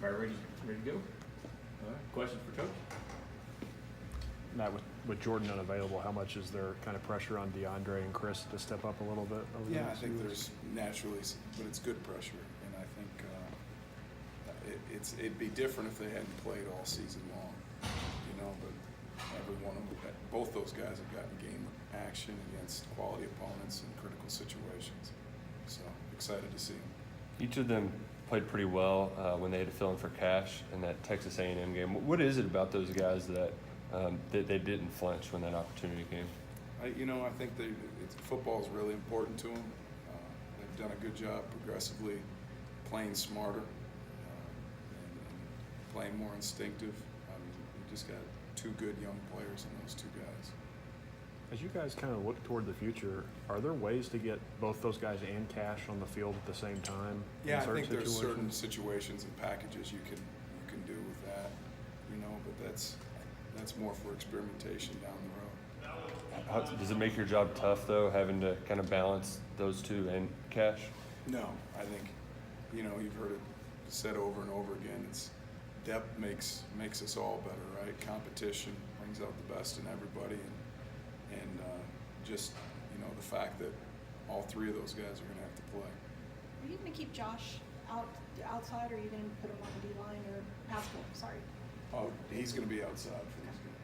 All right, ready to go? All right, questions for Coach? Matt, with Jordan unavailable, how much is there kind of pressure on DeAndre and Chris to step up a little bit? Yeah, I think there's naturally, but it's good pressure, and I think it'd be different if they hadn't played all season long, But every one of them, both those guys have gotten game action against quality opponents in critical situations. So excited to see them. Each of them played pretty well when they had to fill in for Cash in that Texas A&M game. What is it about those guys that they didn't flinch when that opportunity came? I think football is really important to them. They've done a good job progressively playing smarter and playing more instinctive. We just got two good young players in those two guys. As you guys kind of look toward the future, are there ways to get both those guys and Cash on the field at the same time? Yeah, I think there's certain situations and packages you can do with that, but that's more for experimentation down the road. Does it make your job tough, though, having to kind of balance those two and Cash? No, I think, you've heard it said over and over again, it's depth makes us all better, right? Competition brings out the best in everybody, and just, the fact that all three of those guys are going to have to play. Are you going to keep Josh outside, or are you going to put him on the D-line or pass ball? Sorry. Oh, he's going to be outside for this game.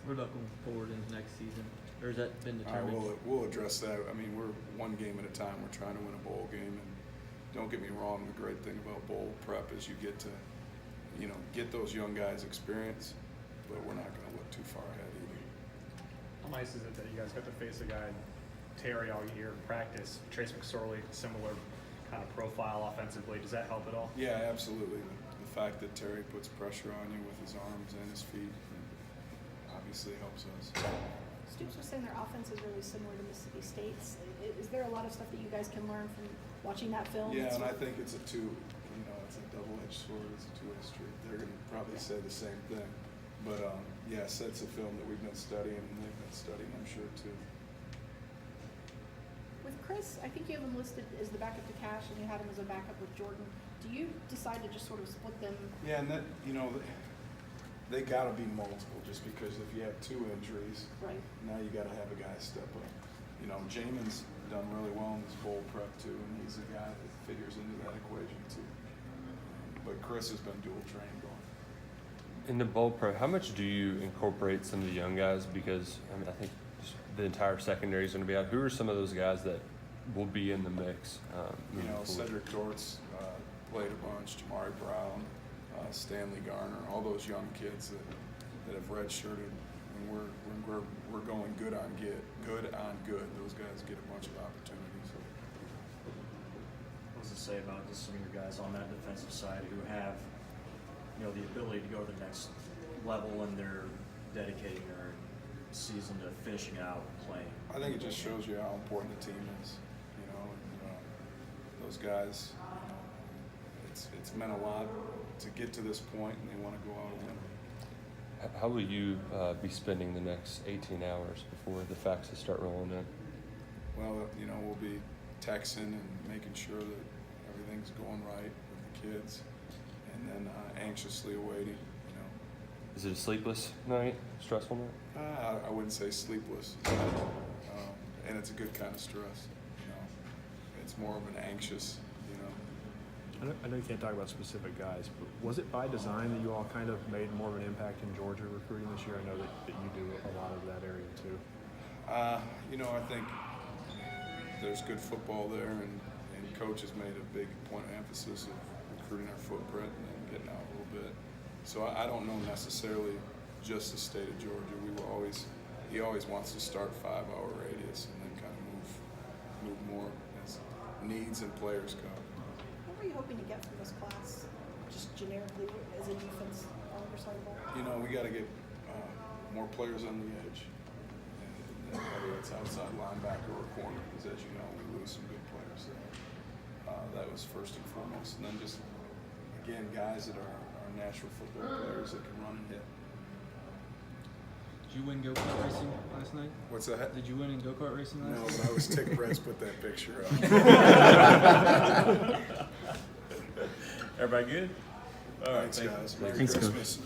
What about going forward into next season? Or has that been All right, determined? we'll address that. I mean, we're one game at a time. We're trying to win a bowl game, and don't get me wrong, the great thing about bowl prep is you get to, get those young guys experience, but we're not going to look too far ahead either. How nice is it that you guys got to face a guy, Terry, all year in practice? Trace McSorley, similar kind of profile offensively. Does that help at all? Yeah, absolutely. The fact that Terry puts pressure on you with his arms and his feet obviously helps us. Stoops was saying their offense is really similar to Mississippi State's. Is there a lot of stuff that you guys can learn from watching that film? Yeah, and I think it's it's a double-edged sword. It's a two-edged street. They're going to probably say the same thing. But, sets of film that we've been studying, and they've been studying, I'm sure, too. With Chris, I think you have him listed as the backup to Cash, and you had him as a backup with Jordan. Do you decide to just sort of split them? Yeah, and that, they got to be multiple, just because if you have two injuries, Right. now you got to have a guy step up. Jamin's done really well in his bowl prep too, and he's a guy that figures into that equation too. But Chris has been dual trained going. In the bowl prep, how much do you incorporate some of the young guys? Because I think the entire secondary is going to be out. Who are some of those guys that will be in the mix? Cedric Dortz played a bunch, Jamari Brown, Stanley Garner, all those young kids that have redshirted. And we're going good on good. Those guys get a bunch of opportunities. What does it say about just some of your guys on that defensive side who have, the ability to go to the next level, and they're dedicating their season to finishing out and playing? I think it just shows you how important the team is. Those guys, it's meant a lot to get to this point, and they want to go out and win. How will you be spending the next 18 hours before the faxes start rolling in? Well, we'll be texting and making sure that everything's going right with the kids, and then anxiously awaiting. Is it a sleepless night, stressful night? I wouldn't say sleepless, and it's a good kind of stress. It's more of an anxious. I know you can't talk about specific guys, but was it by design that you all kind of made more of an impact in Georgia recruiting this year? I know that you do a lot of that area too. I think there's good football there, and coach has made a big point of emphasis of recruiting our footprint and getting out a little bit. So I don't know necessarily just the state of Georgia. He always wants to start 5-hour radius and then kind of move more as needs and players come. What were you hoping to get from this class, just generically as a defense on your side of the ball? We got to get more players on the edge, and whether it's outside linebacker or corner, because as you know, we lose some good players there. That was first and foremost, and then just again, guys that are natural football players that can run and hit. Did you win go-kart racing last night? What's that? Did you win in go-kart racing last night? No, but I was ticked Brett's put that picture up. Everybody good? All right, Thanks, guys. Merry Thanks, Coach. Christmas.